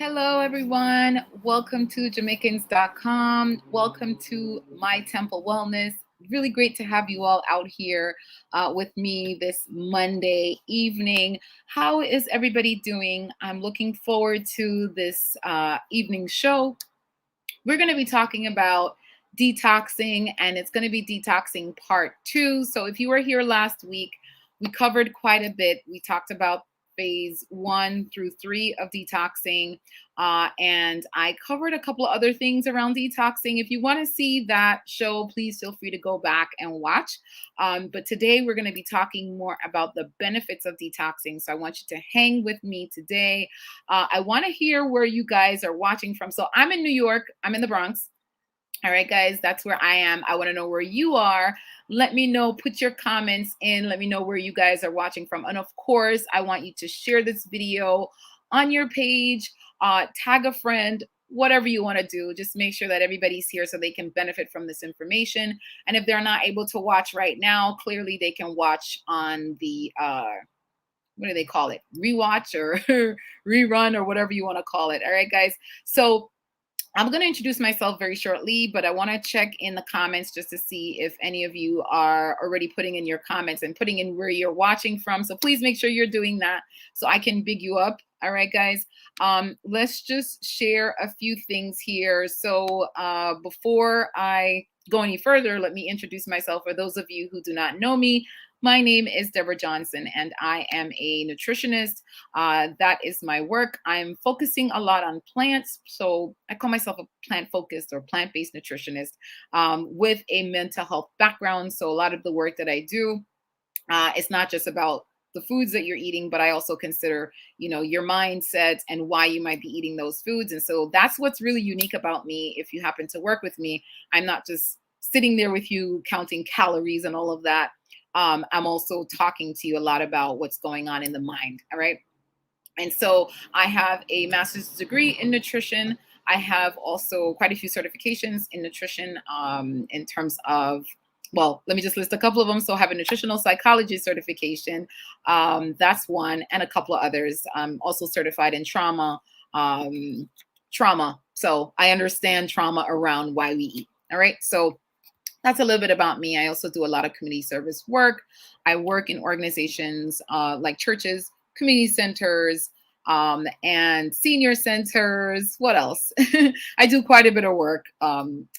Hello, everyone. Welcome to Jamaicans.com. Welcome to My Temple Wellness. Really great to have you all out here with me this Monday evening. How is everybody doing? I'm looking forward to this evening show. We're going to be talking about detoxing, and it's going to be detoxing part 2. So if you were here last week, we covered quite a bit. We talked about phase 1 through 3 of detoxing, and I covered a couple of other things around detoxing. If you want to see that show, please feel free to go back and watch. But today we're going to be talking more about the benefits of detoxing. So I want you to hang with me today. I want to hear where you guys are watching from. So I'm in New York. I'm in the Bronx. All right, guys, that's where I am. I want to know where you are. Let me know. Put your comments in. Let me know where you guys are watching from. And of course, I want you to share this video on your page, tag a friend, whatever you want to do. Just make sure that everybody's here so they can benefit from this information. And if they're not able to watch right now, clearly they can watch on the what do they call it? Rewatch or rerun or whatever you want to call it. All right, guys. So I'm going to introduce myself very shortly, but I want to check in the comments just to see if any of you are already putting in your comments and putting in where you're watching from. So please make sure you're doing that so I can big you up. All right, guys. Let's just share a few things here. So before I go any further, let me introduce myself. For those of you who do not know me, my name is Deborah Johnson, and I am a nutritionist. That is my work. I'm focusing a lot on plants. So I call myself a plant-focused or plant-based nutritionist with a mental health background. So a lot of the work that I do, it's not just about the foods that you're eating, but I also consider, your mindset and why you might be eating those foods. And so that's what's really unique about me. If you happen to work with me, I'm not just sitting there with you counting calories and all of that. I'm also talking to you a lot about what's going on in the mind. All right. And so I have a master's degree in nutrition. I have also quite a few certifications in nutrition in terms of, well, let me just list a couple of them. So I have a nutritional psychology certification. That's one, and a couple of others. I'm also certified in trauma. So I understand trauma around why we eat. All right. So that's a little bit about me. I also do a lot of community service work. I work in organizations like churches, community centers, and senior centers. What else? I do quite a bit of work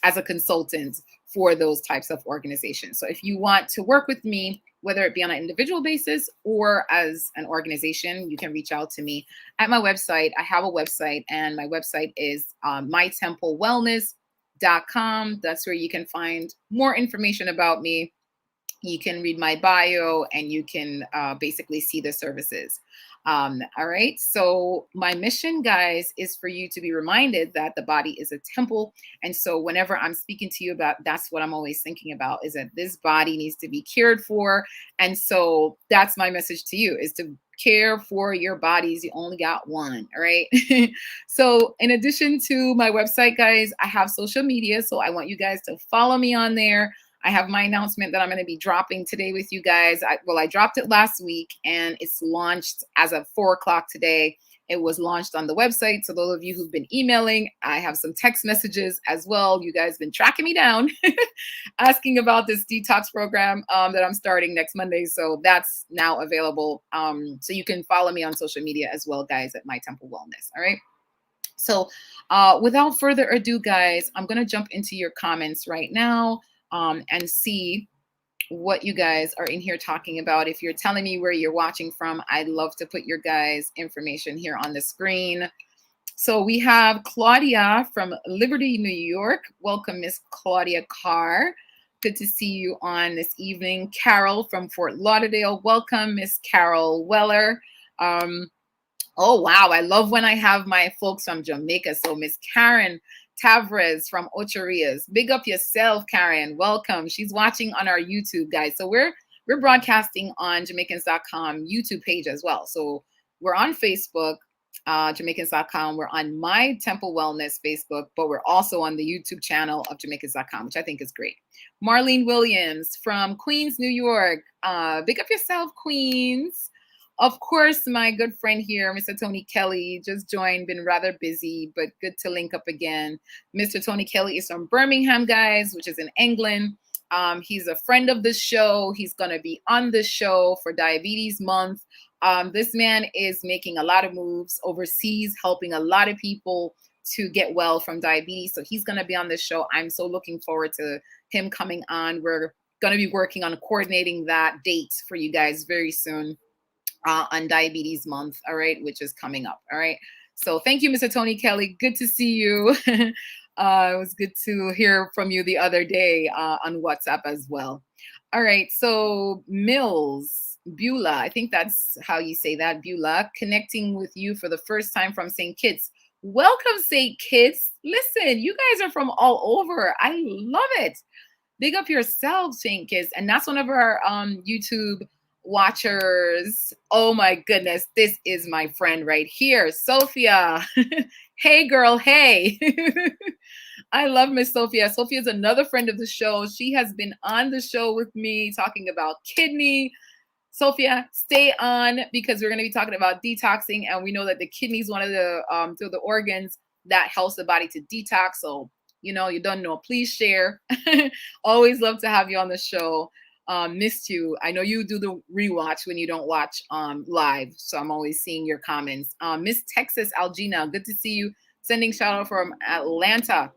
as a consultant for those types of organizations. So if you want to work with me, whether it be on an individual basis or as an organization, you can reach out to me at my website. I have a website, and my website is mytemplewellness.com. That's where you can find more information about me. You can read my bio, and you can basically see the services. All right. So my mission, guys, is for you to be reminded that the body is a temple. And so whenever I'm speaking to you about, that's what I'm always thinking about, is that this body needs to be cared for. And so that's my message to you, is to care for your bodies. You only got one. All right. So in addition to my website, guys, I have social media. So I want you guys to follow me on there. I have my announcement that I'm going to be dropping today with you guys. I dropped it last week, and it's launched as of 4:00 today. It was launched on the website. So those of you who've been emailing, I have some text messages as well. You guys have been tracking me down, asking about this detox program that I'm starting next Monday. So that's now available. So you can follow me on social media as well, guys, at My Temple Wellness. All right. So without further ado, guys, I'm going to jump into your comments right now. And see what you guys are in here talking about. If you're telling me where you're watching from, I'd love to put your guys' information here on the screen. So we have Claudia from Liberty, New York. Welcome, Miss Claudia Carr. Good to see you on this evening. Carol from Fort Lauderdale. Welcome, Miss Carol Weller. Oh, wow. I love when I have my folks from Jamaica. So Miss Karen Tavares from Ocho Rios. Big up yourself, Karen. Welcome. She's watching on our YouTube, guys. So we're broadcasting on Jamaicans.com YouTube page as well. So we're on Facebook, Jamaicans.com. We're on My Temple Wellness Facebook, but we're also on the YouTube channel of Jamaicans.com, which I think is great. Marlene Williams from Queens, New York. Big up yourself, Queens. Of course, my good friend here, Mr. Tony Kelly, just joined, been rather busy, but good to link up again. Mr. Tony Kelly is from Birmingham, guys, which is in England. He's a friend of the show. He's going to be on the show for Diabetes Month. This man is making a lot of moves overseas, helping a lot of people to get well from diabetes. So he's going to be on the show. I'm so looking forward to him coming on. We're going to be working on coordinating that date for you guys very soon on Diabetes Month, all right, which is coming up, all right? So thank you, Mr. Tony Kelly. Good to see you. It was good to hear from you the other day on WhatsApp as well. All right, so Mills, Beulah, I think that's how you say that, Beulah, connecting with you for the first time from St. Kitts. Welcome, St. Kitts. Listen, you guys are from all over. I love it. Big up yourselves, St. Kitts. And that's one of our YouTube watchers. Oh my goodness, this is my friend right here, Sophia. Hey girl, hey. I love Miss Sophia. Sophia is another friend of the show. She has been on the show with me talking about kidney. Sophia, stay on because we're going to be talking about detoxing, and we know that the kidney is one of the organs that helps the body to detox. So, you know, you don't know, please share. Always love to have you on the show. Missed you. I know you do the rewatch when you don't watch live, so I'm always seeing your comments. Miss Texas Algina, good to see you. Sending shout out from Atlanta.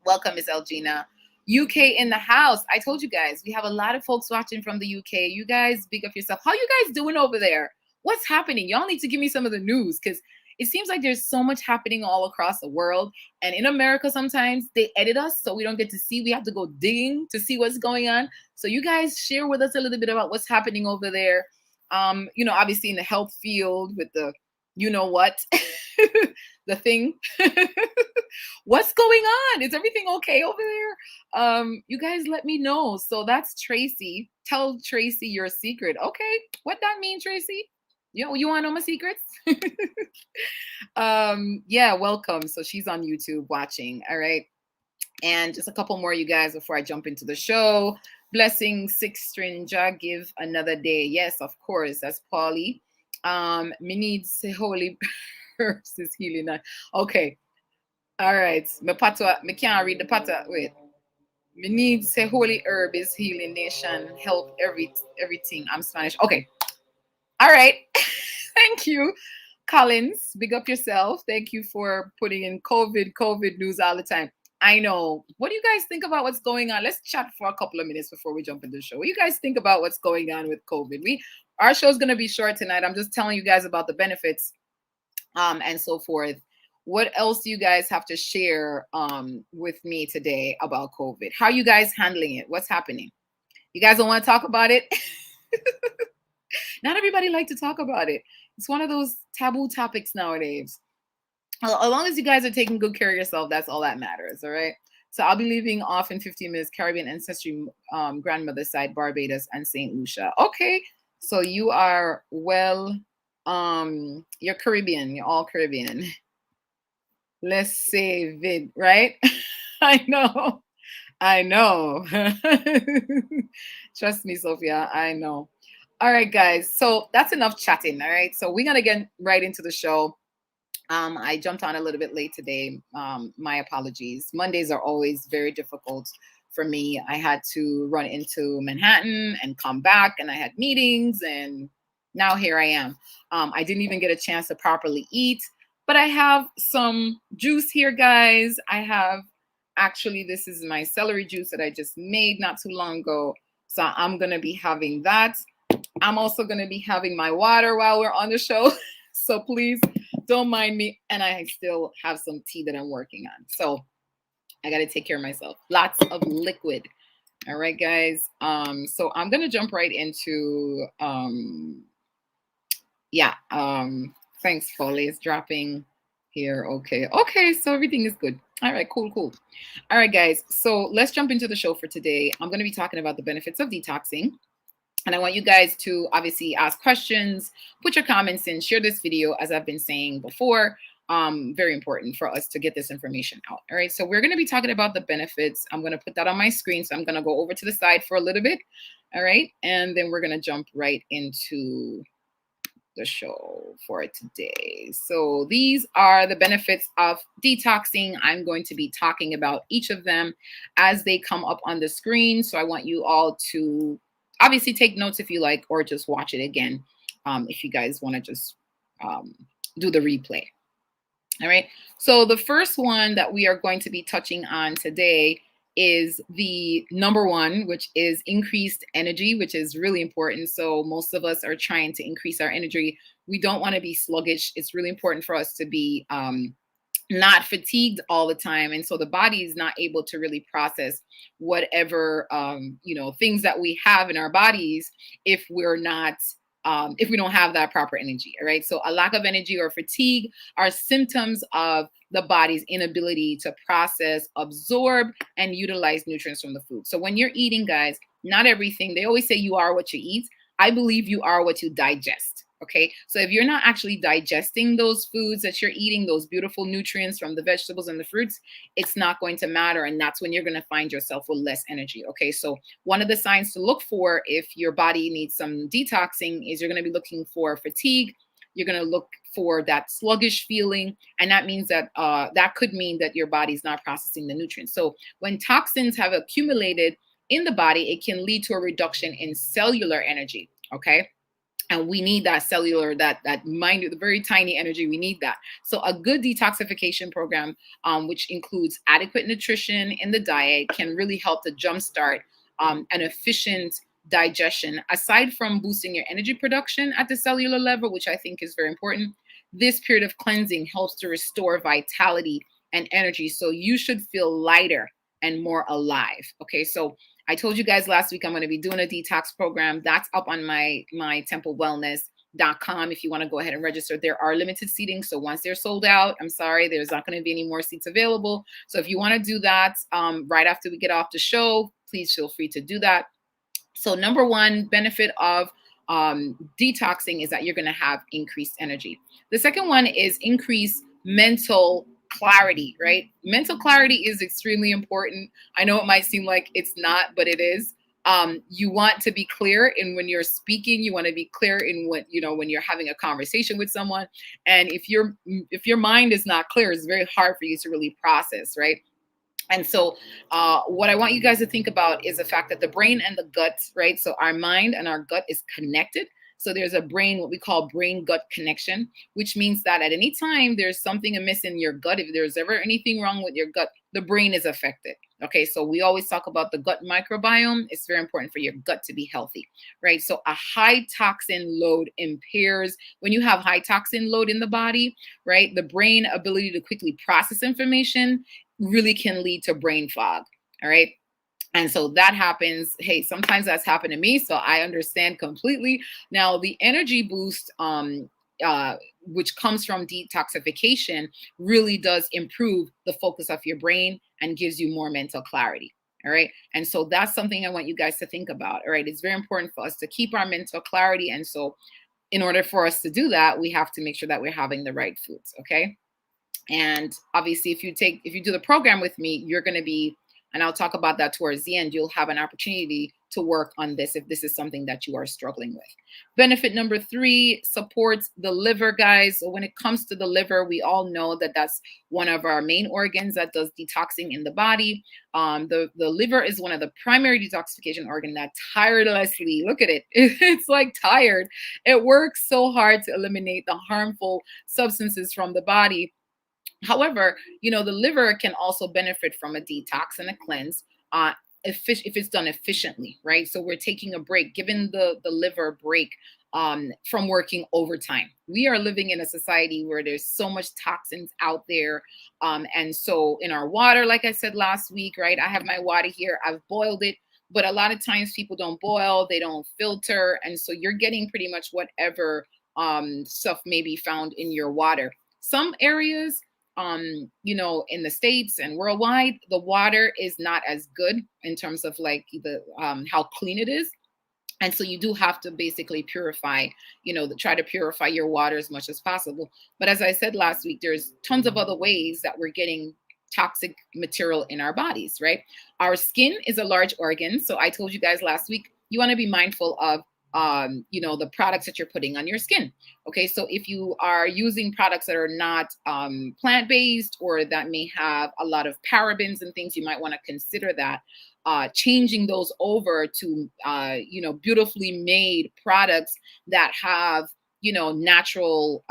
Welcome, Miss Algina. UK in the house. I told you guys, we have a lot of folks watching from the UK. You guys, big up yourself. How you guys doing over there? What's happening? Y'all need to give me some of the news because it seems like there's so much happening all across the world. And in America, sometimes they edit us so we don't get to see. We have to go digging to see what's going on. So you guys share with us a little bit about what's happening over there. You know, obviously in the health field with the, you know what, the thing. What's going on? Is everything okay over there? You guys let me know. So that's Tracy. Tell Tracy your secret. Okay. What that mean, Tracy? You want to know my secrets? Yeah, welcome. So she's on YouTube watching. All right. And just a couple more, you guys, before I jump into the show. Blessing, Six Stranger, give another day. Yes, of course. That's Polly. Me needs holy herbs is healing. Okay. All right. Me can't read the pata. Wait. Me need say holy herb is healing nation. Help everything. I'm Spanish. Okay. All right. Thank you, Collins. Big up yourself. Thank you for putting in COVID news all the time. I know. What do you guys think about what's going on? Let's chat for a couple of minutes before we jump into the show. What do you guys think about what's going on with COVID? Our show's gonna be short tonight. I'm just telling you guys about the benefits, and so forth. What else do you guys have to share with me today about COVID? How are you guys handling it? What's happening? You guys don't want to talk about it? Not everybody like to talk about it. It's one of those taboo topics nowadays. As long as you guys are taking good care of yourself, that's all that matters, all right? So I'll be leaving off in 15 minutes, Caribbean ancestry, grandmother's side, Barbados and St. Lucia. Okay, so you are you're Caribbean, you're all Caribbean. Let's save it, right? I know. Trust me, Sophia, I know. All right, guys. So that's enough chatting. All right. So we're going to get right into the show. I jumped on a little bit late today. My apologies. Mondays are always very difficult for me. I had to run into Manhattan and come back, and I had meetings, and now here I am. I didn't even get a chance to properly eat, but I have some juice here, guys. Actually, this is my celery juice that I just made not too long ago. So I'm going to be having that. I'm also going to be having my water while we're on the show. So please don't mind me. And I still have some tea that I'm working on. So I got to take care of myself. Lots of liquid. All right, guys. So I'm going to jump right into, thanks, Foley. It's dropping here. Okay. So everything is good. All right, cool. All right, guys. So let's jump into the show for today. I'm going to be talking about the benefits of detoxing. And I want you guys to obviously ask questions, put your comments in, share this video, as I've been saying before. Very important for us to get this information out. All right, so we're going to be talking about the benefits. I'm going to put that on my screen. So I'm going to go over to the side for a little bit. All right, and then we're going to jump right into the show for today. So these are the benefits of detoxing. I'm going to be talking about each of them as they come up on the screen. So I want you all to obviously take notes if you like, or just watch it again if you guys want to just um, do the replay. All right. So the first one that we are going to be touching on today is the number one, which is increased energy, which is really important. So most of us are trying to increase our energy. We don't want to be sluggish. It's really important for us to be not fatigued all the time, and so the body is not able to really process whatever things that we have in our bodies if we're not if we don't have that proper energy. All right, so a lack of energy or fatigue are symptoms of the body's inability to process, absorb, and utilize nutrients from the food. So when you're eating, guys, not everything, they always say you are what you eat. I believe you are what you digest. Okay, so if you're not actually digesting those foods that you're eating, those beautiful nutrients from the vegetables and the fruits, it's not going to matter. And that's when you're going to find yourself with less energy. Okay, so one of the signs to look for if your body needs some detoxing is you're going to be looking for fatigue. You're going to look for that sluggish feeling. And that means that that could mean that your body's not processing the nutrients. So when toxins have accumulated in the body, it can lead to a reduction in cellular energy. Okay. And we need that cellular, that mind, the very tiny energy. We need that. So a good detoxification program, which includes adequate nutrition in the diet, can really help to jumpstart an efficient digestion. Aside from boosting your energy production at the cellular level, which I think is very important, this period of cleansing helps to restore vitality and energy. So you should feel lighter and more alive. Okay, so I told you guys last week I'm going to be doing a detox program. That's up on my templewellness.com if you want to go ahead and register. There are limited seating, so once they're sold out, I'm sorry, there's not going to be any more seats available. So if you want to do that right after we get off the show, please feel free to do that. So number one benefit of detoxing is that you're going to have increased energy. The second one is increased mental clarity, right? Mental clarity is extremely important. I know it might seem like it's not, but it is. You want to be clear in when you're speaking. You want to be clear in what, when you're having a conversation with someone. And if your mind is not clear, it's very hard for you to really process, right? And so what I want you guys to think about is the fact that the brain and the gut, right? So our mind and our gut is connected. So there's a brain, what we call brain-gut connection, which means that at any time there's something amiss in your gut, if there's ever anything wrong with your gut, the brain is affected. Okay, so we always talk about the gut microbiome. It's very important for your gut to be healthy, right? So a high toxin load impairs, when you have high toxin load in the body, right, the brain ability to quickly process information really can lead to brain fog, all right? And so that happens. Hey, sometimes that's happened to me, so I understand completely. Now, the energy boost, which comes from detoxification, really does improve the focus of your brain and gives you more mental clarity. All right. And so that's something I want you guys to think about. All right. It's very important for us to keep our mental clarity. And so in order for us to do that, we have to make sure that we're having the right foods. Okay. And obviously, if you do the program with me, you're going to be, and I'll talk about that towards the end, you'll have an opportunity to work on this if this is something that you are struggling with. Benefit number 3, supports the liver, guys. So when it comes to the liver, we all know that that's one of our main organs that does detoxing in the body. The liver is one of the primary detoxification organ that tirelessly, look at it, it's like tired. It works so hard to eliminate the harmful substances from the body. However, the liver can also benefit from a detox and a cleanse if it's done efficiently, right? So we're taking a break, giving the liver a break from working overtime. We are living in a society where there's so much toxins out there. And so in our water, like I said last week, right? I have my water here. I've boiled it. But a lot of times people don't boil, they don't filter. And so you're getting pretty much whatever stuff may be found in your water. Some areas, in the States and worldwide, the water is not as good in terms of like the how clean it is. And so you do have to basically purify, try to purify your water as much as possible. But as I said last week, there's tons of other ways that we're getting toxic material in our bodies, right? Our skin is a large organ. So I told you guys last week, you want to be mindful of the products that you're putting on your skin. Okay, so if you are using products that are not plant-based, or that may have a lot of parabens and things, you might want to consider that changing those over to beautifully made products that have natural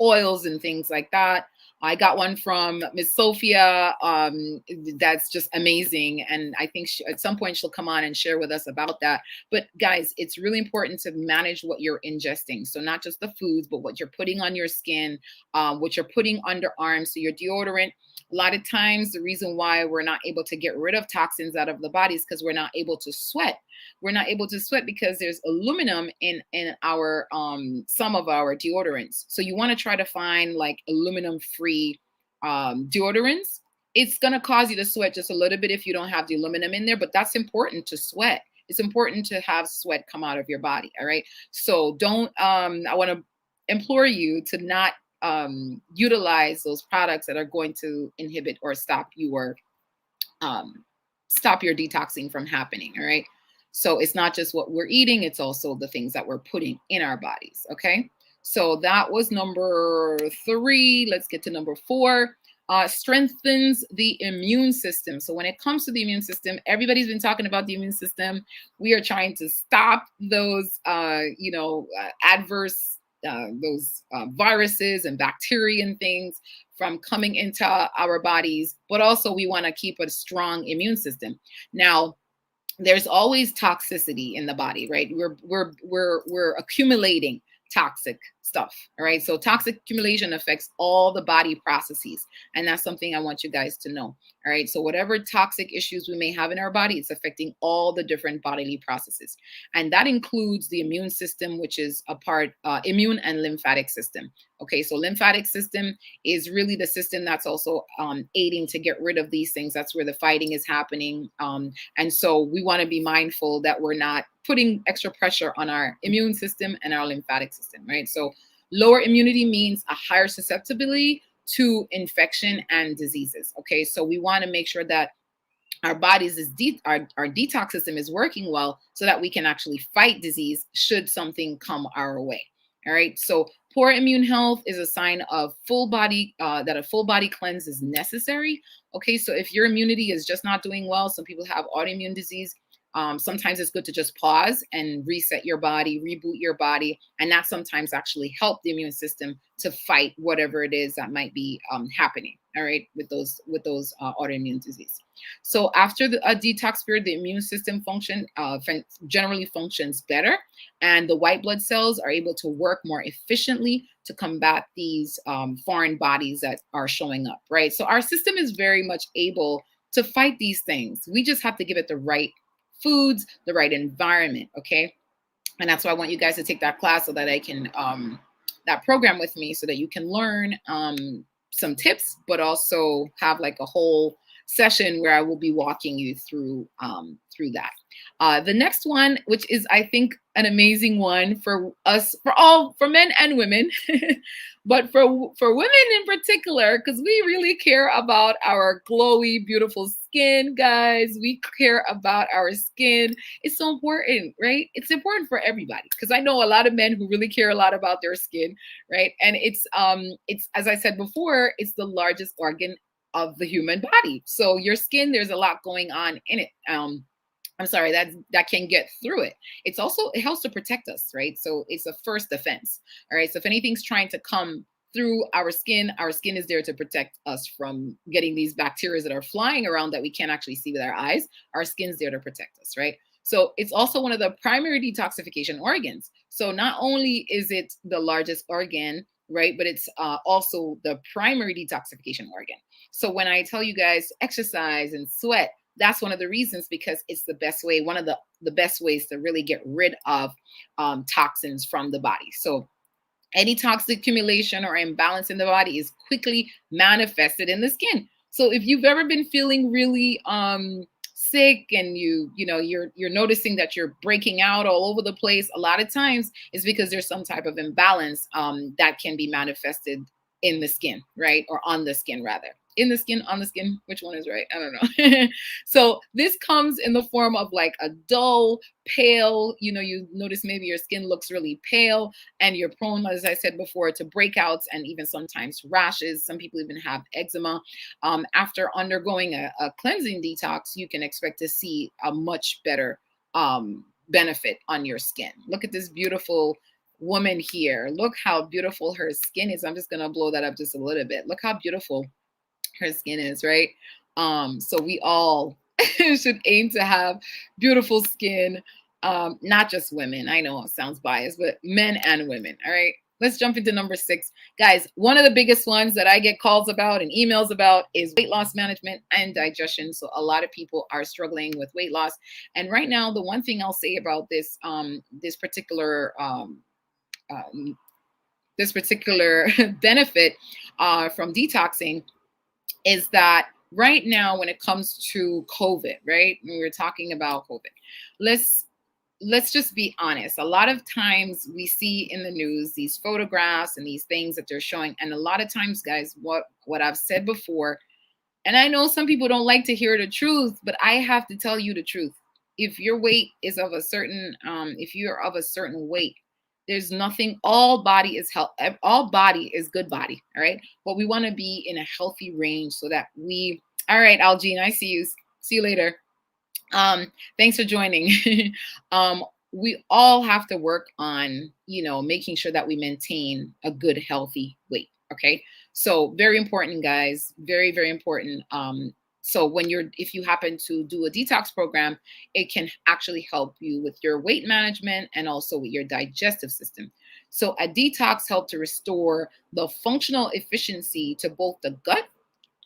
oils and things like that. I got one from Miss Sophia. That's just amazing. And I think at some point she'll come on and share with us about that. But guys, it's really important to manage what you're ingesting. So not just the foods, but what you're putting on your skin, what you're putting underarms. So your deodorant. A lot of times the reason why we're not able to get rid of toxins out of the body is because we're not able to sweat. We're not able to sweat because there's aluminum in our some of our deodorants. So you want to try to find like aluminum free deodorants. It's going to cause you to sweat just a little bit if you don't have the aluminum in there, but that's important to sweat. It's important to have sweat come out of your body. All right. So don't I want to implore you to not utilize those products that are going to inhibit or stop your detoxing from happening. All right. So it's not just what we're eating, it's also the things that we're putting in our bodies. Okay. So that was number 3. Let's get to number 4. Strengthens the immune system. So when it comes to the immune system, everybody's been talking about the immune system. We are trying to stop those, adverse, those viruses and bacteria and things from coming into our bodies, but also we want to keep a strong immune system. Now, there's always toxicity in the body, right? We're accumulating toxic stuff. All right. So toxic accumulation affects all the body processes. And that's something I want you guys to know. All right. So whatever toxic issues we may have in our body, it's affecting all the different bodily processes. And that includes the immune system, which is a part, immune and lymphatic system. Okay. So lymphatic system is really the system that's also aiding to get rid of these things. That's where the fighting is happening. And so we want to be mindful that we're not putting extra pressure on our immune system and our lymphatic system, right? So lower immunity means a higher susceptibility to infection and diseases. Okay, so we want to make sure that our bodies our detox system is working well so that we can actually fight disease should something come our way. All right, so poor immune health is a sign of that a full body cleanse is necessary. Okay, so if your immunity is just not doing well, some people have autoimmune disease. Sometimes it's good to just pause and reset your body, reboot your body, and that sometimes actually help the immune system to fight whatever it is that might be happening. All right, with those autoimmune disease. So after a detox period, the immune system generally functions better, and the white blood cells are able to work more efficiently to combat these foreign bodies that are showing up. Right, so our system is very much able to fight these things. We just have to give it the right foods, the right environment. Okay. And that's why I want you guys to take that class so that I can, that program with me so that you can learn some tips, but also have like a whole session where I will be walking you through that. The next one, which is, I think, an amazing one for us, for men and women, but for women in particular, because we really care about our glowy, beautiful skin, guys. We care about our skin. It's so important, right? It's important for everybody, because I know a lot of men who really care a lot about their skin, right? And it's as I said before, it's the largest organ of the human body. So your skin, there's a lot going on in it. I'm sorry, that can get through it. It helps to protect us, right? So it's a first defense. All right. So if anything's trying to come through our skin is there to protect us from getting these bacteria that are flying around that we can't actually see with our eyes. Our skin's there to protect us, right? So it's also one of the primary detoxification organs. So not only is it the largest organ, right, but it's also the primary detoxification organ. So when I tell you guys exercise and sweat, that's one of the reasons, because it's the best way, one of the best ways to really get rid of toxins from the body. So any toxic accumulation or imbalance in the body is quickly manifested in the skin. So if you've ever been feeling really sick and you're noticing that you're breaking out all over the place, a lot of times it's because there's some type of imbalance that can be manifested in the skin, right? Or on the skin rather. in the skin, on the skin, which one is right? I don't know. So this comes in the form of like a dull, pale, you notice maybe your skin looks really pale and you're prone, as I said before, to breakouts and even sometimes rashes. Some people even have eczema. After undergoing a cleansing detox, you can expect to see a much better benefit on your skin. Look at this beautiful woman here. Look how beautiful her skin is. I'm just going to blow that up just a little bit. Look how beautiful her skin is, right? So we all should aim to have beautiful skin. Not just women. I know it sounds biased, but men and women. All right. Let's jump into number 6. Guys, one of the biggest ones that I get calls about and emails about is weight loss management and digestion. So a lot of people are struggling with weight loss. And right now, the one thing I'll say about this particular benefit from detoxing is that right now, when it comes to COVID, right? When we're talking about COVID, let's just be honest. A lot of times we see in the news these photographs and these things that they're showing. And a lot of times, guys, what I've said before, and I know some people don't like to hear the truth, but I have to tell you the truth. If your weight is of a certain, if you're of a certain weight, there's nothing, all body is health, all body is good body. All right. But we want to be in a healthy range so that all right, Algene, I see you. See you later. Thanks for joining. We all have to work on, making sure that we maintain a good, healthy weight. Okay. So very important, guys. Very, very important. So if you happen to do a detox program, it can actually help you with your weight management and also with your digestive system. So a detox helps to restore the functional efficiency to both the gut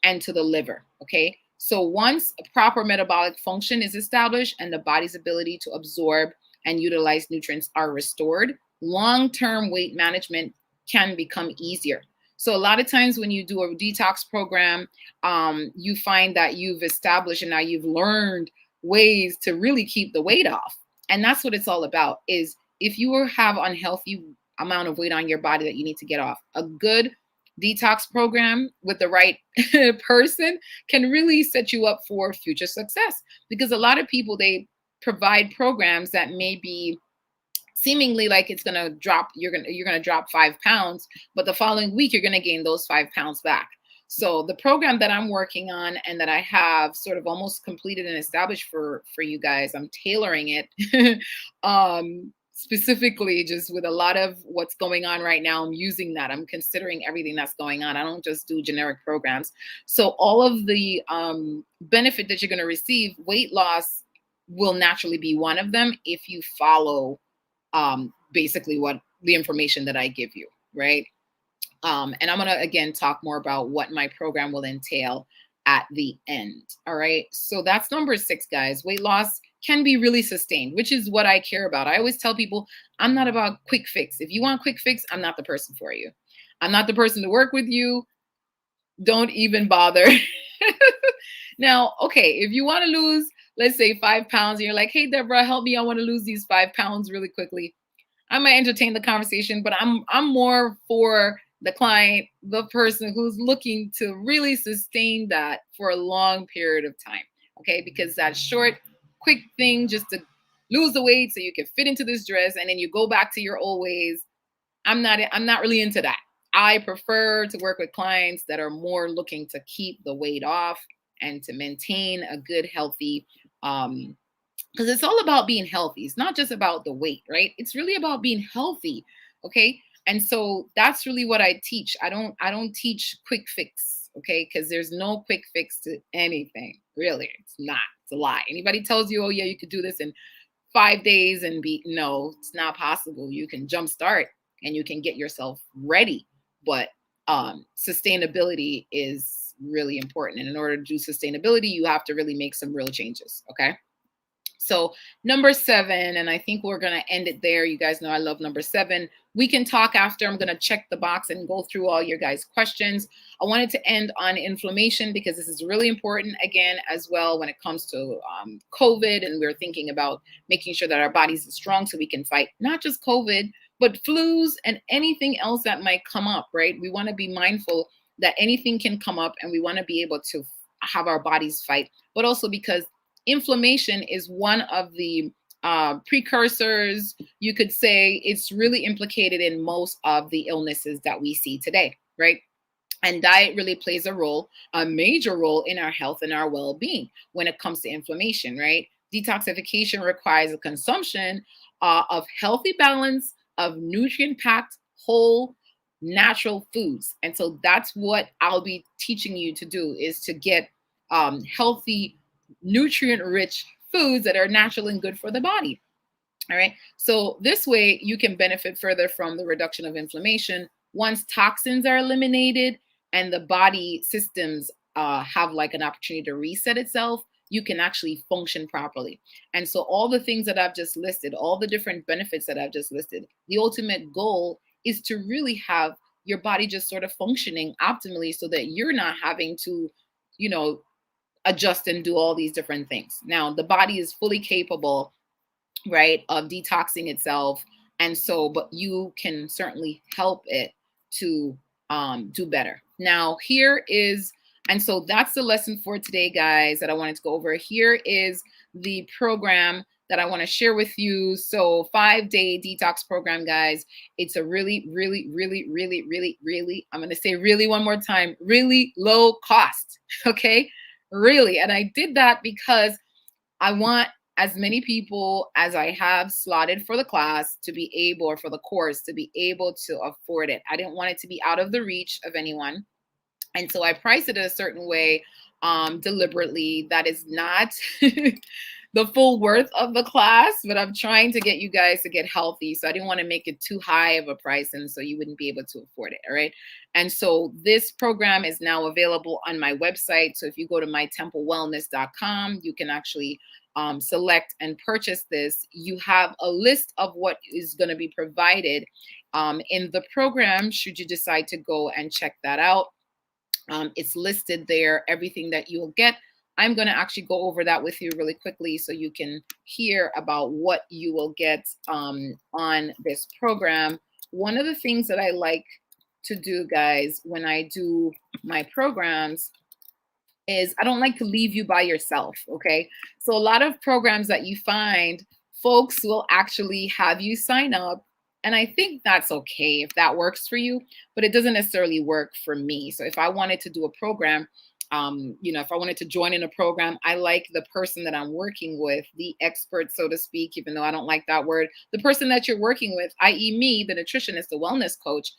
and to the liver. Okay. So once a proper metabolic function is established and the body's ability to absorb and utilize nutrients are restored, long-term weight management can become easier. So a lot of times when you do a detox program, you find that you've established and now you've learned ways to really keep the weight off. And that's what it's all about, is if you have unhealthy amount of weight on your body that you need to get off, a good detox program with the right person can really set you up for future success. Because a lot of people, they provide programs that may be seemingly like it's gonna drop, you're gonna drop 5 pounds, but the following week you're gonna gain those 5 pounds back. So the program that I'm working on and that I have sort of almost completed and established for you guys, I'm tailoring it specifically just with a lot of what's going on right now. I'm using that. I'm considering everything that's going on. I don't just do generic programs. So all of the benefit that you're going to receive, weight loss will naturally be one of them if you follow basically what the information that I give you, right? And I'm going to, again, talk more about what my program will entail at the end. All right. So that's number 6, guys. Weight loss can be really sustained, which is what I care about. I always tell people, I'm not about quick fix. If you want quick fix, I'm not the person for you. I'm not the person to work with you. Don't even bother. Now, okay, if you want to lose, let's say 5 pounds, and you're like, hey, Deborah, help me. I want to lose these 5 pounds really quickly. I might entertain the conversation, but I'm more for the client, the person who's looking to really sustain that for a long period of time. Okay, because that short, quick thing just to lose the weight so you can fit into this dress and then you go back to your old ways, I'm not really into that. I prefer to work with clients that are more looking to keep the weight off and to maintain a good, healthy, because it's all about being healthy. It's not just about the weight, right? It's really about being healthy. Okay. And so that's really what I teach. I don't teach quick fix. Okay. Because there's no quick fix to anything. Really. It's not. It's a lie. Anybody tells you, oh yeah, you could do this in 5 days and no, it's not possible. You can jumpstart and you can get yourself ready. But sustainability is really important. And in order to do sustainability, you have to really make some real changes. Okay. So number 7, and I think we're going to end it there. You guys know I love number 7. We can talk after. I'm going to check the box and go through all your guys' questions. I wanted to end on inflammation because this is really important, again, as well, when it comes to COVID. And we're thinking about making sure that our bodies are strong so we can fight not just COVID, but flus and anything else that might come up, right? We want to be mindful that anything can come up and we want to be able to have our bodies fight, but also because inflammation is one of the precursors. You could say it's really implicated in most of the illnesses that we see today, right? And diet really plays a role, a major role in our health and our well-being when it comes to inflammation, right? Detoxification requires a consumption of healthy balance of nutrient-packed, whole, natural foods. And so that's what I'll be teaching you to do, is to get healthy, nutrient-rich foods that are natural and good for the body. All right. So this way you can benefit further from the reduction of inflammation. Once toxins are eliminated and the body systems have like an opportunity to reset itself, you can actually function properly. And so all the things that I've just listed, all the different benefits that I've just listed, the ultimate goal is to really have your body just sort of functioning optimally so that you're not having to, you know, adjust and do all these different things. Now, the body is fully capable, right, of detoxing itself. And so, but you can certainly help it to do better. Now, here is, and so that's the lesson for today, guys, that I wanted to go over. Here is the program that I want to share with you. So 5-day detox program, guys. It's a really, really, really, really, really, really, I'm going to say really one more time, really low cost. Okay. Really. And I did that because I want as many people as I have slotted for the class to be able, or for the course, to be able to afford it. I didn't want it to be out of the reach of anyone. And so I priced it a certain way, deliberately, that is not the full worth of the class, but I'm trying to get you guys to get healthy. So I didn't want to make it too high of a price, and so you wouldn't be able to afford it. All right. And so this program is now available on my website. So if you go to mytemplewellness.com, you can actually select and purchase this. You have a list of what is going to be provided in the program, should you decide to go and check that out. It's listed there, everything that you'll get. I'm going to actually go over that with you really quickly so you can hear about what you will get on this program. One of the things that I like to do, guys, when I do my programs is I don't like to leave you by yourself, okay? So a lot of programs that you find, folks will actually have you sign up, and I think that's okay if that works for you, but it doesn't necessarily work for me. So if I wanted to do a program, if I wanted to join in a program, I like the person that I'm working with, the expert, so to speak, even though I don't like that word, the person that you're working with, i.e. me, the nutritionist, the wellness coach,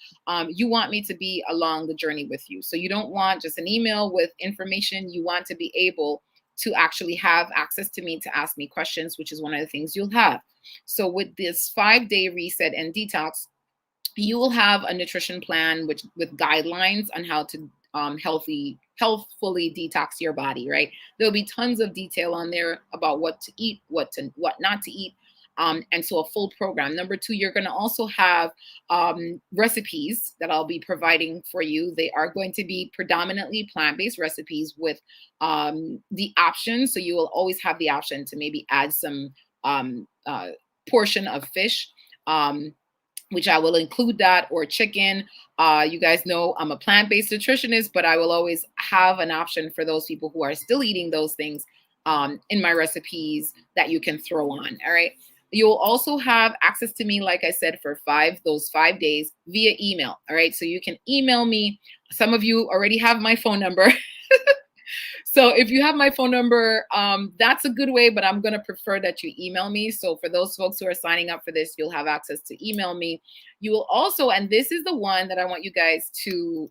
you want me to be along the journey with you. So you don't want just an email with information. You want to be able to actually have access to me to ask me questions, which is one of the things you'll have. So with this 5-day reset and detox, you will have a nutrition plan with guidelines on how to healthfully detox your body, right? There'll be tons of detail on there about what to eat, what not to eat. And so a full program. Number 2, you're going to also have recipes that I'll be providing for you. They are going to be predominantly plant-based recipes with the option. So you will always have the option to maybe add some portion of fish, which I will include that, or chicken. You guys know I'm a plant-based nutritionist, but I will always have an option for those people who are still eating those things in my recipes that you can throw on. All right. You'll also have access to me, like I said, for those 5 days via email. All right. So you can email me. Some of you already have my phone number. So if you have my phone number, that's a good way, but I'm going to prefer that you email me. So for those folks who are signing up for this, you'll have access to email me. You will also, and this is the one that I want you guys to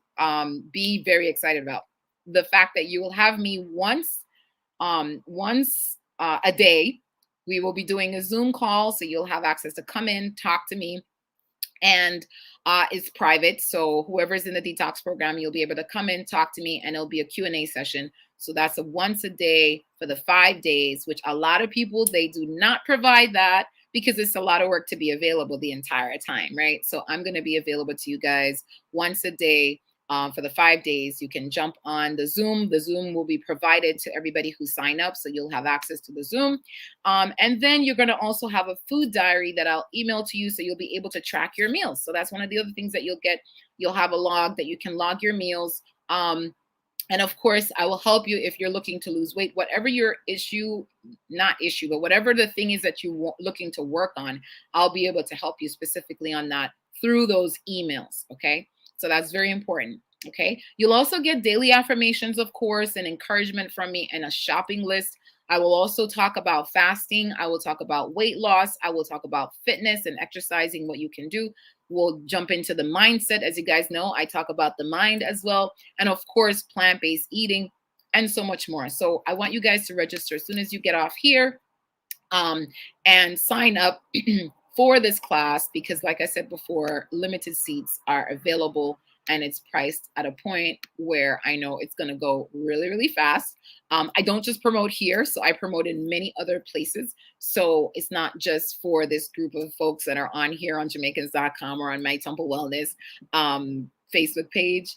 be very excited about, the fact that you will have me once a day. We will be doing a Zoom call, so you'll have access to come in, talk to me, and it's private. So whoever's in the detox program, you'll be able to come in, talk to me, and it'll be a Q&A session. So that's a once a day for the 5 days, which a lot of people, they do not provide that because it's a lot of work to be available the entire time, right? So I'm going to be available to you guys once a day for the 5 days. You can jump on the Zoom. The Zoom will be provided to everybody who sign up, so you'll have access to the Zoom. And then you're going to also have a food diary that I'll email to you, so you'll be able to track your meals. So that's one of the other things that you'll get. You'll have a log that you can log your meals And of course, I will help you if you're looking to lose weight, whatever your issue, not issue, but whatever the thing is that you looking to work on, I'll be able to help you specifically on that through those emails. Okay. So that's very important. Okay. You'll also get daily affirmations, of course, and encouragement from me and a shopping list. I will also talk about fasting. I will talk about weight loss. I will talk about fitness and exercising, what you can do. We'll jump into the mindset. As you guys know, I talk about the mind as well. And of course, plant-based eating and so much more. So I want you guys to register as soon as you get off here, and sign up for this class because, like I said before, limited seats are available and it's priced at a point where I know it's going to go really, really fast. I don't just promote here, so I promote in many other places. So it's not just for this group of folks that are on here on Jamaicans.com or on My Temple Wellness Facebook page.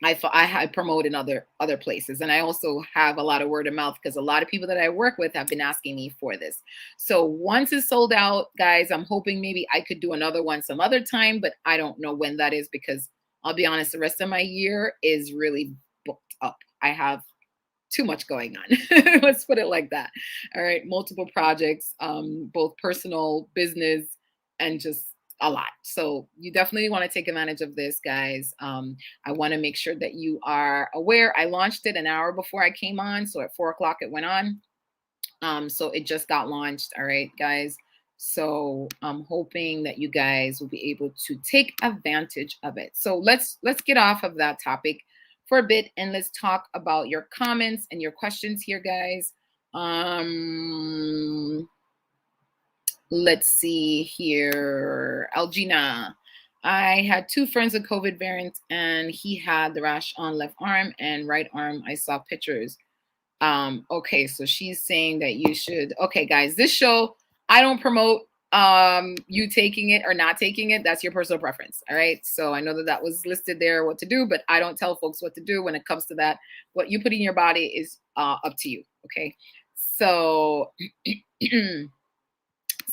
I promote in other places, and I also have a lot of word of mouth because a lot of people that I work with have been asking me for this. So once it's sold out, guys, I'm hoping maybe I could do another one some other time, but I don't know when that is because I'll be honest, the rest of my year is really booked up. I have too much going on. Let's put it like that. All right, multiple projects, both personal, business, and just a lot. So you definitely want to take advantage of this, guys. I want to make sure that you are aware. I launched it an hour before I came on, so at 4 o'clock it went on. So it just got launched. All right, guys. So I'm hoping that you guys will be able to take advantage of it. So let's get off of that topic for a bit and let's talk about your comments and your questions here, guys. Let's see here. Algina. I had 2 friends with COVID variants and he had the rash on left arm and right arm. I saw pictures. Okay, so she's saying that you should. Okay, guys, this show, I don't promote you taking it or not taking it. That's your personal preference. All right. So I know that that was listed there, what to do, but I don't tell folks what to do when it comes to that. What you put in your body is up to you. Okay. So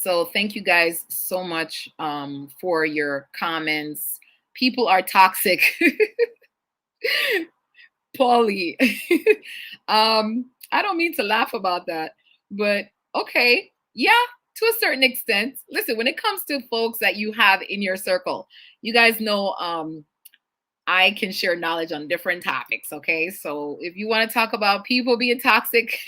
so thank you guys so much for your comments. People are toxic. Paulie. I don't mean to laugh about that, but okay. Yeah, to a certain extent. Listen, when it comes to folks that you have in your circle, you guys know I can share knowledge on different topics. Okay. So if you want to talk about people being toxic,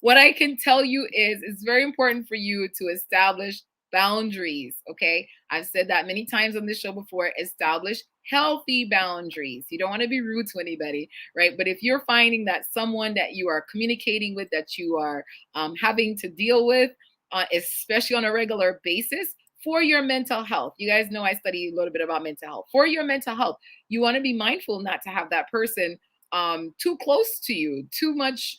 what I can tell you is it's very important for you to establish boundaries. Okay. I've said that many times on this show before. Establish healthy boundaries. You don't want to be rude to anybody, right? But if you're finding that someone that you are communicating with, that you are having to deal with, especially on a regular basis, for your mental health. You guys know I study a little bit about mental health. For your mental health, you want to be mindful not to have that person too close to you, too much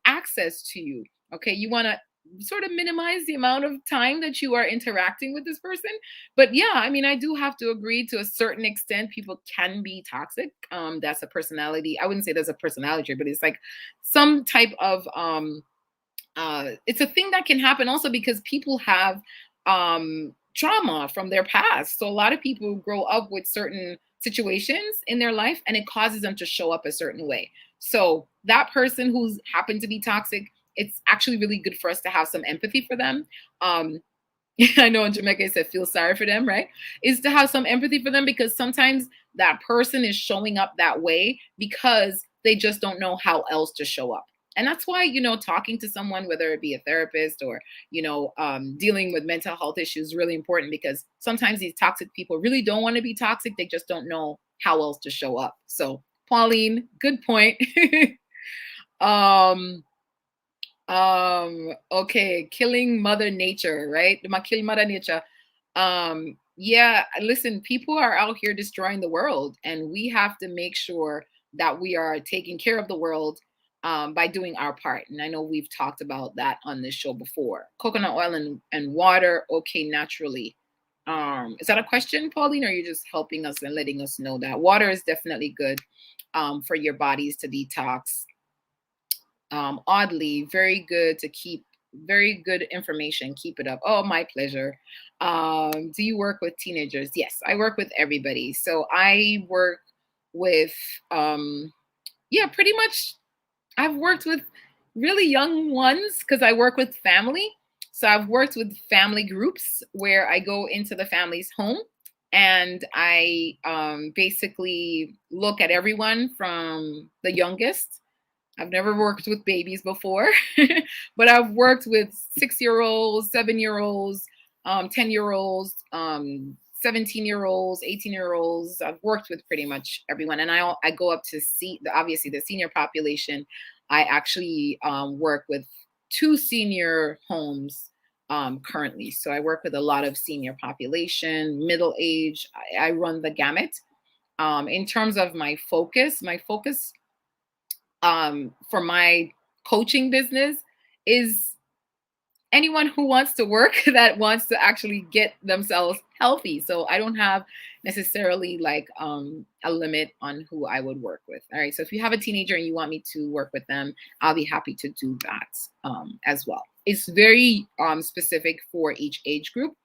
access to you. Okay, you want to sort of minimize the amount of time that you are interacting with this person. But yeah, I mean, I do have to agree to a certain extent. People can be toxic. That's a personality. I wouldn't say there's a personality, but it's like some type of it's a thing that can happen also because people have trauma from their past. So a lot of people grow up with certain situations in their life and it causes them to show up a certain way. So that person who's happened to be toxic, it's actually really good for us to have some empathy for them. I know in Jamaica it said feel sorry for them, right? Is to have some empathy for them because sometimes that person is showing up that way because they just don't know how else to show up. And that's why, talking to someone, whether it be a therapist or, dealing with mental health issues is really important because sometimes these toxic people really don't want to be toxic. They just don't know how else to show up. So, Pauline, good point. Okay, killing Mother Nature, right? Kill Mother Nature. Yeah, listen, people are out here destroying the world, and we have to make sure that we are taking care of the world by doing our part. And I know we've talked about that on this show before. Coconut oil and water, okay, naturally. Is that a question, Pauline, or are you just helping us and letting us know that water is definitely good for your bodies to detox? Oddly, very good to keep, very good information. Keep it up. Oh, my pleasure. Do you work with teenagers? Yes, I work with everybody. So I work with, yeah, pretty much I've worked with really young ones because I work with family. So I've worked with family groups where I go into the family's home and I basically look at everyone from the youngest. I've never worked with babies before, but I've worked with 6-year olds, 7-year olds, 10-year olds, 17-year olds, 18-year olds. I've worked with pretty much everyone. And I go up to see, obviously, the senior population. I actually work with 2 senior homes currently. So I work with a lot of senior population, middle age. I run the gamut. In terms of my focus for my coaching business is anyone who wants to work that wants to actually get themselves healthy. So I don't have necessarily like a limit on who I would work with. All right. So if you have a teenager and you want me to work with them, I'll be happy to do that as well. It's very specific for each age group,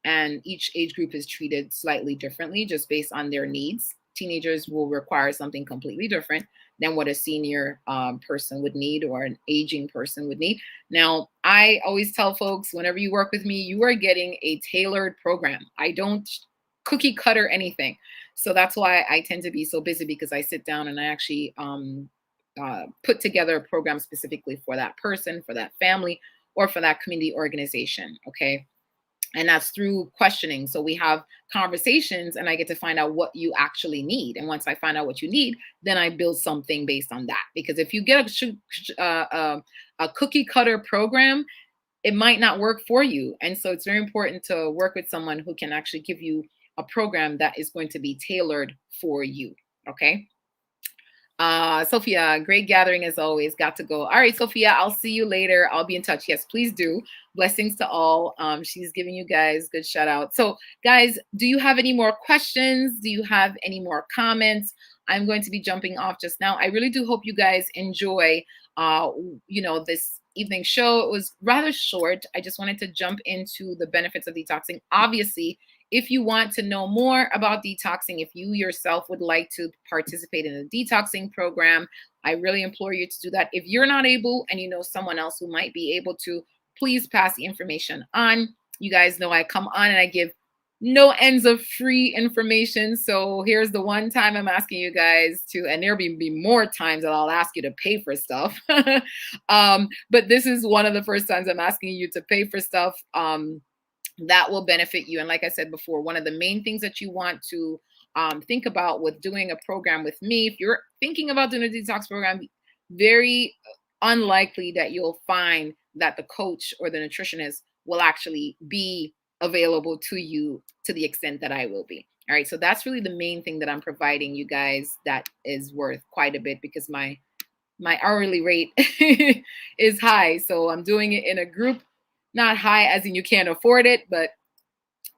and each age group is treated slightly differently just based on their needs. Teenagers will require something completely different than what a senior person would need or an aging person would need. Now, I always tell folks whenever you work with me, you are getting a tailored program. I don't cookie cutter anything. So that's why I tend to be so busy, because I sit down and I actually put together a program specifically for that person, for that family, or for that community organization. Okay. And that's through questioning. So we have conversations and I get to find out what you actually need. And once I find out what you need, then I build something based on that. Because if you get a cookie cutter program, it might not work for you. And so it's very important to work with someone who can actually give you a program that is going to be tailored for you. Okay. Sophia, great gathering as always. Got to go. All right, Sophia, I'll see you later. I'll be in touch. Yes, please do. Blessings to all. She's giving you guys good shout out. So, guys, do you have any more questions? Do you have any more comments? I'm going to be jumping off just now. I really do hope you guys enjoy, this evening show. It was rather short. I just wanted to jump into the benefits of detoxing. Obviously, if you want to know more about detoxing, if you yourself would like to participate in a detoxing program, I really implore you to do that. If you're not able and you know someone else who might be able to, please pass the information on. You guys know I come on and I give no ends of free information. So here's the one time I'm asking you guys to, and there'll be more times that I'll ask you to pay for stuff. But this is one of the first times I'm asking you to pay for stuff. That will benefit you. And like I said before, one of the main things that you want to think about with doing a program with me, if you're thinking about doing a detox program, very unlikely that you'll find that the coach or the nutritionist will actually be available to you to the extent that I will be. All right. So that's really the main thing that I'm providing you guys that is worth quite a bit, because my hourly rate is high. So I'm doing it in a group. Not high as in you can't afford it, but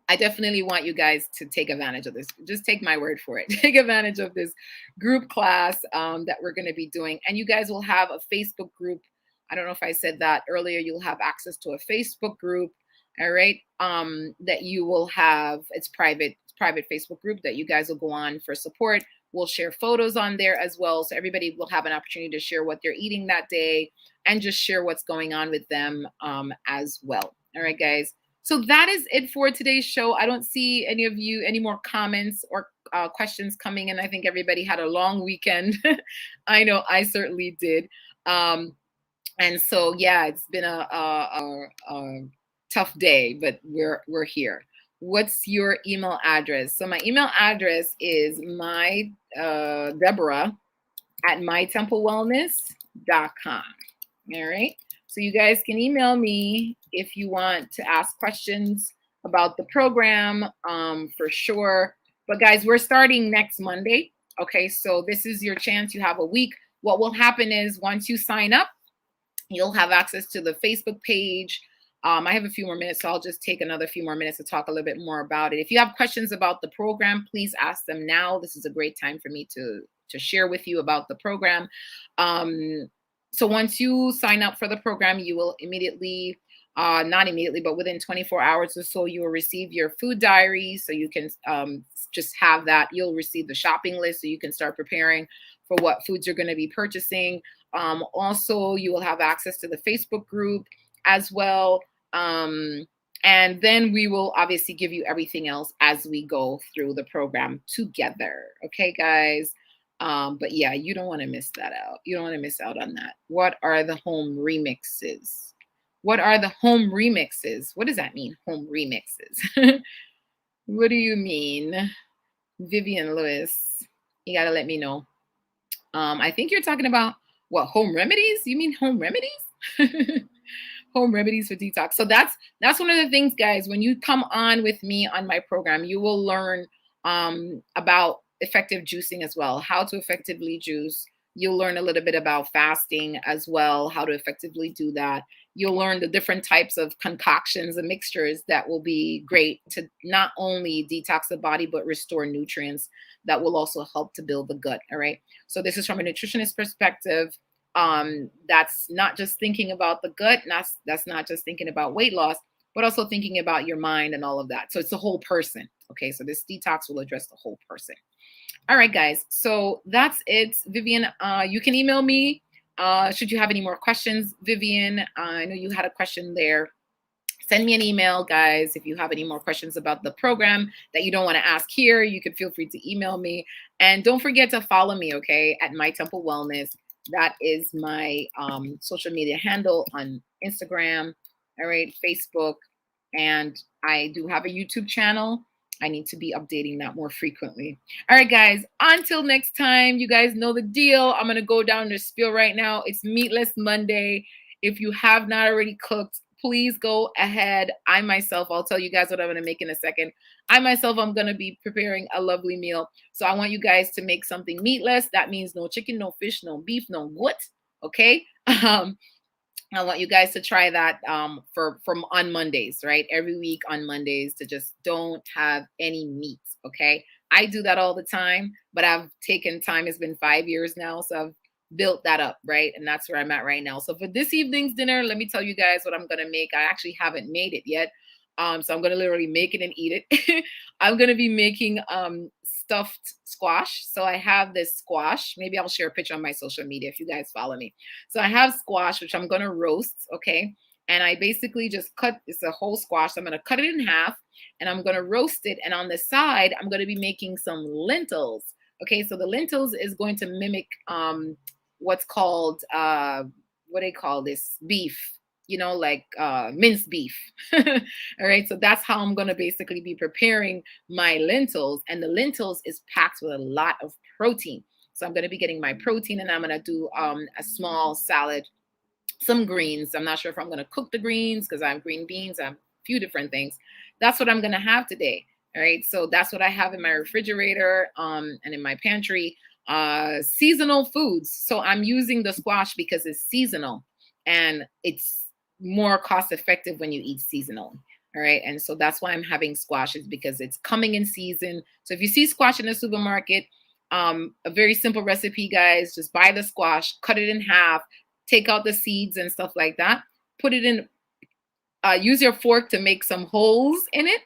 I definitely want you guys to take advantage of this. Just take my word for it. Take advantage of this group class that we're going to be doing. And you guys will have a Facebook group. I don't know if I said that earlier. You'll have access to a Facebook group. All right. That you will have. It's private Facebook group that you guys will go on for support. We'll share photos on there as well. So everybody will have an opportunity to share what they're eating that day and just share what's going on with them as well. All right, guys. So that is it for today's show. I don't see any more comments or questions coming in. I think everybody had a long weekend. I know I certainly did. And so, yeah, it's been a tough day, but we're here. What's your email address? So my email address is Deborah at mytemplewellness.com. All right. So you guys can email me if you want to ask questions about the program, for sure. But guys, we're starting next Monday. Okay. So this is your chance. You have a week. What will happen is once you sign up, you'll have access to the Facebook page. I have a few more minutes, so I'll just take another few more minutes to talk a little bit more about it. If you have questions about the program, please ask them now. This is a great time for me to share with you about the program. So once you sign up for the program, you will immediately, not immediately, but within 24 hours or so, you will receive your food diary. So you can just have that. You'll receive the shopping list so you can start preparing for what foods you're going to be purchasing. Also, you will have access to the Facebook group as well. And then we will obviously give you everything else as we go through the program together. Okay, guys? But yeah, you don't want to miss that out. You don't want to miss out on that. What are the home remixes? What are the home remixes? What does that mean, home remixes? What do you mean? Vivian Lewis, you got to let me know. I think you're talking about what, home remedies? You mean home remedies? Home remedies for detox. So that's one of the things, guys. When you come on with me on my program, you will learn about effective juicing as well, how to effectively juice. You'll learn a little bit about fasting as well, how to effectively do that. You'll learn the different types of concoctions and mixtures that will be great to not only detox the body, but restore nutrients that will also help to build the gut. All right. So this is from a nutritionist perspective. That's not just thinking about the gut, that's not just thinking about weight loss, but also thinking about your mind and all of that. So it's the whole person. Okay. So this detox will address the whole person. All right, guys. So that's it. Vivian, you can email me should you have any more questions. Vivian, I know you had a question there. Send me an email, guys. If you have any more questions about the program that you don't want to ask here, you can feel free to email me. And don't forget to follow me, okay, at My Temple Wellness. That is my social media handle on Instagram, all right, Facebook. And I do have a YouTube channel. I need to be updating that more frequently. All right, guys, until next time, you guys know the deal. I'm going to go down the spiel right now. It's Meatless Monday. If you have not already cooked, please go ahead. I myself, I'll tell you guys what I'm going to make in a second. I myself, I'm going to be preparing a lovely meal. So I want you guys to make something meatless. That means no chicken, no fish, no beef, no what? Okay. I want you guys to try that from on Mondays, right? Every week on Mondays, to just don't have any meat, okay? I do that all the time, but I've taken time. It's been 5 years now, so I've built that up, right? And that's where I'm at right now. So for this evening's dinner, let me tell you guys what I'm going to make. I actually haven't made it yet. So I'm going to literally make it and eat it. I'm going to be making stuffed squash. So I have this squash. Maybe I'll share a picture on my social media if you guys follow me. So I have squash, which I'm going to roast. Okay. And I basically just it's a whole squash. So I'm going to cut it in half and I'm going to roast it. And on the side, I'm going to be making some lentils. Okay. So the lentils is going to mimic what's called, what they call this, beef, you know, like minced beef. All right. So that's how I'm going to basically be preparing my lentils. And the lentils is packed with a lot of protein. So I'm going to be getting my protein and I'm going to do a small salad, some greens. I'm not sure if I'm going to cook the greens because I have green beans. I have a few different things. That's what I'm going to have today. All right. So that's what I have in my refrigerator and in my pantry. Seasonal foods. So I'm using the squash because it's seasonal and it's more cost effective when you eat seasonal. All right. And so that's why I'm having squashes, because it's coming in season. So if you see squash in the supermarket, a very simple recipe, guys, just buy the squash, cut it in half, take out the seeds and stuff like that, put it in, use your fork to make some holes in it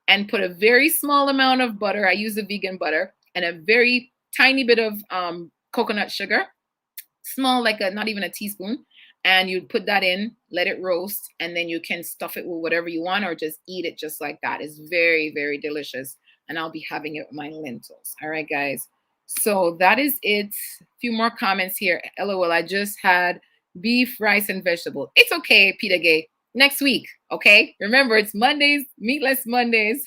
and put a very small amount of butter. I use the vegan butter and a very tiny bit of coconut sugar, small, like not even a teaspoon. And you put that in, let it roast, and then you can stuff it with whatever you want or just eat it just like that. It's very, very delicious. And I'll be having it with my lentils. All right, guys. So that is it. A few more comments here. LOL, I just had beef, rice, and vegetable. It's okay, Peter Gay. Next week, okay? Remember, it's Mondays, Meatless Mondays.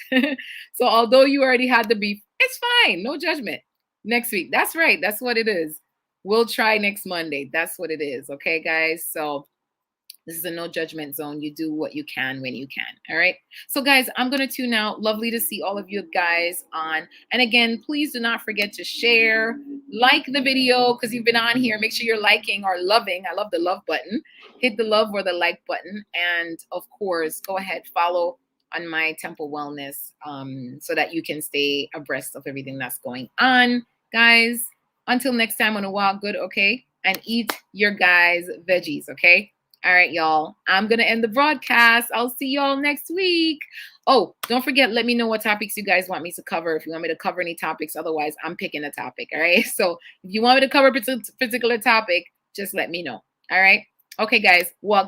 So although you already had the beef, it's fine. No judgment. Next week. That's right. That's what it is. We'll try next Monday. That's what it is. Okay, guys? So this is a no judgment zone. You do what you can when you can. All right. So, guys, I'm going to tune out. Lovely to see all of you guys on. And again, please do not forget to share, like the video, because you've been on here. Make sure you're liking or loving. I love the love button. Hit the love or the like button. And of course, go ahead, follow on My Temple Wellness so that you can stay abreast of everything that's going on. Guys, until next time, on a walk good, okay? And eat your guys' veggies, okay? All right, y'all. I'm going to end the broadcast. I'll see y'all next week. Oh, don't forget, let me know what topics you guys want me to cover. If you want me to cover any topics, otherwise, I'm picking a topic. All right. So if you want me to cover a particular topic, just let me know. All right. Okay, guys. Well,